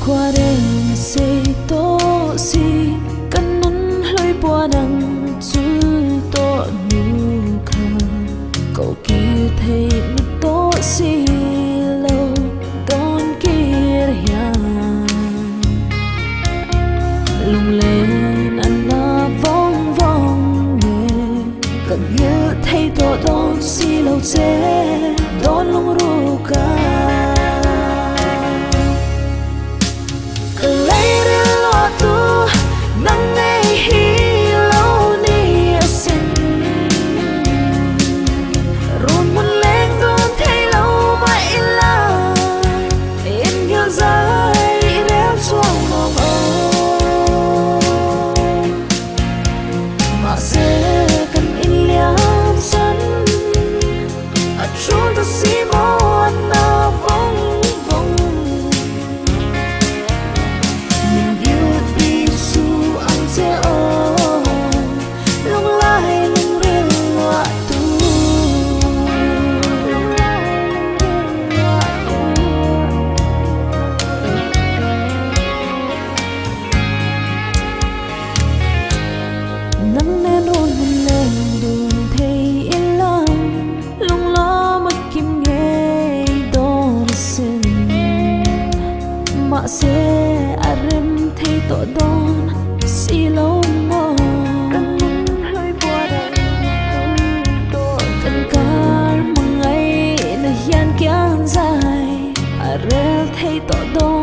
qua đêm say tố si căn nắn lối qua đằng chú tố nụ khờ cậu kia thấy nụ tố si lâu đón kia ya lung lên anh là vong vong nghe cần nhớ thấy tố đón si lâu chế đón lung ru ca nắng nên ôn lên đường thấy yên lặng lung lo mất kim nghe đón xin mà sẽ arem thấy tội đón si lâu mơ cần cả một ngày là hiền kéo dài arem thấy tội đón